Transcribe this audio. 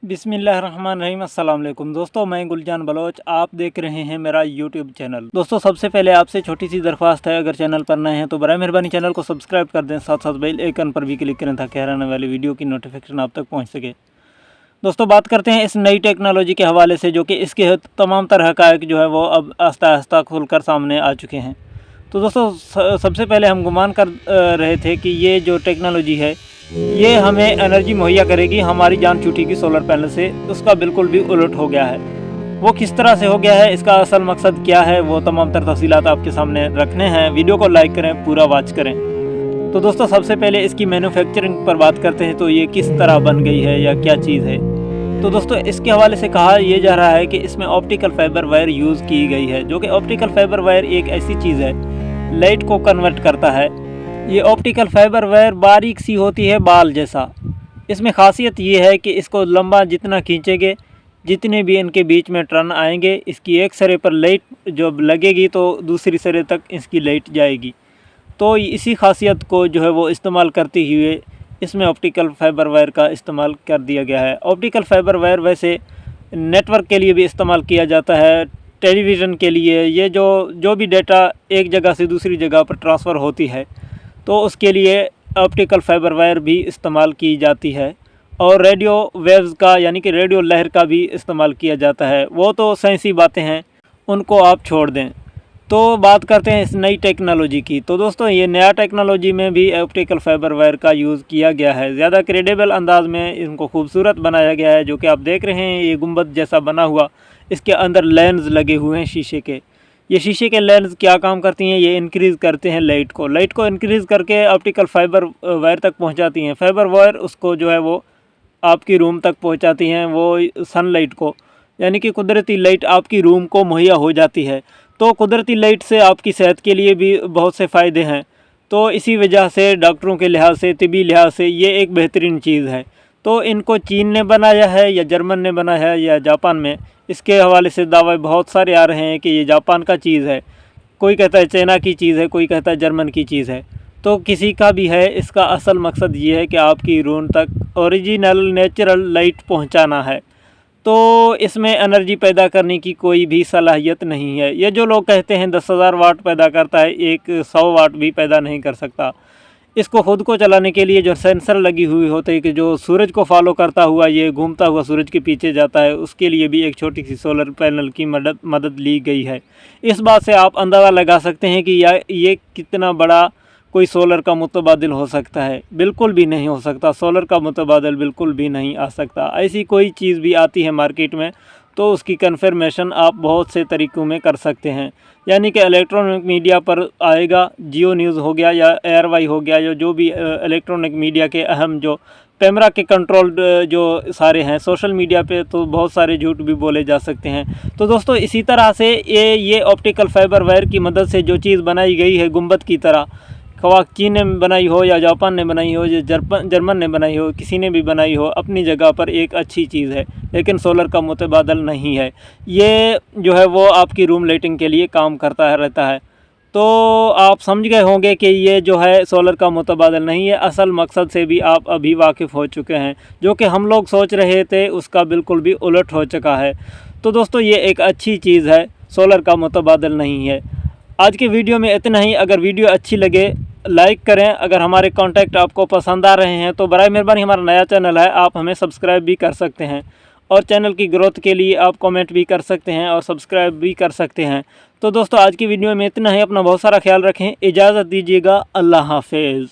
बिस्मिल्लाहिर्रहमानिर्रहीम। अस्सलाम वालेकुम दोस्तों, मैं गुलजान बलोच, आप देख रहे हैं मेरा यूट्यूब चैनल। दोस्तों सबसे पहले आपसे छोटी सी दरख्वास्त है, अगर चैनल पर नए हैं तो बराए मेहरबानी चैनल को सब्सक्राइब कर दें, साथ साथ बेल आइकन पर भी क्लिक करें ताकि हर आने वाली वीडियो की नोटिफिकेशन आप तक पहुँच सके। दोस्तों बात करते हैं इस नई टेक्नोलॉजी के हवाले से, जो कि इसके तमाम तरह हक़ाइक़ जो है वो अब आहिस्ता आहिस्ता खुल कर सामने आ चुके हैं। तो दोस्तों सबसे पहले हम गुमान कर रहे थे कि ये जो टेक्नोलॉजी है ये हमें एनर्जी मुहैया करेगी, हमारी जान छूटेगी सोलर पैनल से। उसका बिल्कुल भी उलट हो गया है। वो किस तरह से हो गया है, इसका असल मकसद क्या है, वो तमाम तर तफसीलात आपके सामने रखने हैं। वीडियो को लाइक करें, पूरा वॉच करें। तो दोस्तों सबसे पहले इसकी मैन्युफैक्चरिंग पर बात करते हैं, तो ये किस तरह बन गई है या क्या चीज़ है। तो दोस्तों इसके हवाले से कहा यह जा रहा है कि इसमें ऑप्टिकल फाइबर वायर यूज़ की गई है, जो कि ऑप्टिकल फाइबर वायर एक ऐसी चीज़ है लाइट को कन्वर्ट करता है। ये ऑप्टिकल फाइबर वायर बारीक सी होती है, बाल जैसा। इसमें खासियत ये है कि इसको लंबा जितना खींचेंगे, जितने भी इनके बीच में टर्न आएंगे, इसकी एक सिरे पर लाइट जब लगेगी तो दूसरी सिरे तक इसकी लाइट जाएगी। तो इसी खासियत को जो है वो इस्तेमाल करते हुए इसमें ऑप्टिकल फाइबर वायर का इस्तेमाल कर दिया गया है। ऑप्टिकल फाइबर वायर वैसे नेटवर्क के लिए भी इस्तेमाल किया जाता है, टेलीविज़न के लिए। ये जो भी डेटा एक जगह से दूसरी जगह पर ट्रांसफ़र होती है तो उसके लिए ऑप्टिकल फाइबर वायर भी इस्तेमाल की जाती है। और रेडियो वेव्स का यानी कि रेडियो लहर का भी इस्तेमाल किया जाता है। वो तो साइंसी बातें हैं, उनको आप छोड़ दें। तो बात करते हैं इस नई टेक्नोलॉजी की। तो दोस्तों ये नया टेक्नोलॉजी में भी ऑप्टिकल फाइबर वायर का यूज़ किया गया है। ज़्यादा क्रेडिबल अंदाज में इनको खूबसूरत बनाया गया है, जो कि आप देख रहे हैं ये गुंबद जैसा बना हुआ। इसके अंदर लेंस लगे हुए हैं शीशे के। ये शीशे के लेंस क्या काम करती हैं, ये इंक्रीज़ करते हैं लाइट को इंक्रीज़ करके ऑप्टिकल फाइबर वायर तक पहुंचाती हैं। फाइबर वायर उसको जो है वो आपकी रूम तक पहुंचाती हैं, वो सनलाइट को, यानी कि कुदरती लाइट आपकी रूम को मुहैया हो जाती है। तो कुदरती लाइट से आपकी सेहत के लिए भी बहुत से फ़ायदे हैं। तो इसी वजह से डॉक्टरों के लिहाज से, तिबी लिहाज से ये एक बेहतरीन चीज़ है। तो इनको चीन ने बनाया है या जर्मन ने बनाया है या जापान में, इसके हवाले से दावे बहुत सारे आ रहे हैं कि ये जापान का चीज़ है, कोई कहता है चाइना की चीज़ है, कोई कहता है जर्मन की चीज़ है। तो किसी का भी है, इसका असल मकसद ये है कि आपकी रूम तक ओरिजिनल नेचुरल लाइट पहुंचाना है। तो इसमें एनर्जी पैदा करने की कोई भी सलाहियत नहीं है। ये जो लोग कहते हैं 10,000 वाट पैदा करता है, एक 100 वाट भी पैदा नहीं कर सकता। इसको ख़ुद को चलाने के लिए जो सेंसर लगी हुई होती है कि जो सूरज को फॉलो करता हुआ ये घूमता हुआ सूरज के पीछे जाता है, उसके लिए भी एक छोटी सी सोलर पैनल की मदद ली गई है। इस बात से आप अंदाज़ा लगा सकते हैं कि ये कितना बड़ा कोई सोलर का मुतबादिल हो सकता है। बिल्कुल भी नहीं हो सकता, सोलर का मुतबादिल बिल्कुल भी नहीं आ सकता। ऐसी कोई चीज़ भी आती है मार्केट में तो उसकी कन्फर्मेशन आप बहुत से तरीक़ों में कर सकते हैं। यानी कि इलेक्ट्रॉनिक मीडिया पर आएगा, जियो न्यूज़ हो गया या एयरवाई हो गया, जो भी इलेक्ट्रॉनिक मीडिया के अहम जो कैमरा के कंट्रोल जो सारे हैं, सोशल मीडिया पे तो बहुत सारे झूठ भी बोले जा सकते हैं। तो दोस्तों इसी तरह से ये ऑप्टिकल फाइबर वायर की मदद से जो चीज़ बनाई गई है गुंबद की तरह, खवा चीन ने बनाई हो या जापान ने बनाई हो या जर्मन ने बनाई हो, किसी ने भी बनाई हो, अपनी जगह पर एक अच्छी चीज़ है, लेकिन सोलर का मुतबादल नहीं है। ये जो है वो आपकी रूम लाइटिंग के लिए काम करता रहता है। तो आप समझ गए होंगे कि ये जो है सोलर का मुतबादल नहीं है। असल मकसद से भी आप अभी वाकिफ़ हो चुके हैं, जो कि हम लोग सोच रहे थे उसका बिल्कुल भी उलट हो चुका है। तो दोस्तों ये एक अच्छी चीज़ है, सोलर का मुतबादल नहीं है। आज की वीडियो में इतना ही। अगर वीडियो अच्छी लगे लाइक करें। अगर हमारे कॉन्टैक्ट आपको पसंद आ रहे हैं तो बराए मेहरबानी, हमारा नया चैनल है, आप हमें सब्सक्राइब भी कर सकते हैं। और चैनल की ग्रोथ के लिए आप कमेंट भी कर सकते हैं और सब्सक्राइब भी कर सकते हैं। तो दोस्तों आज की वीडियो में इतना ही। अपना बहुत सारा ख्याल रखें, इजाज़त दीजिएगा। अल्लाह हाफिज़।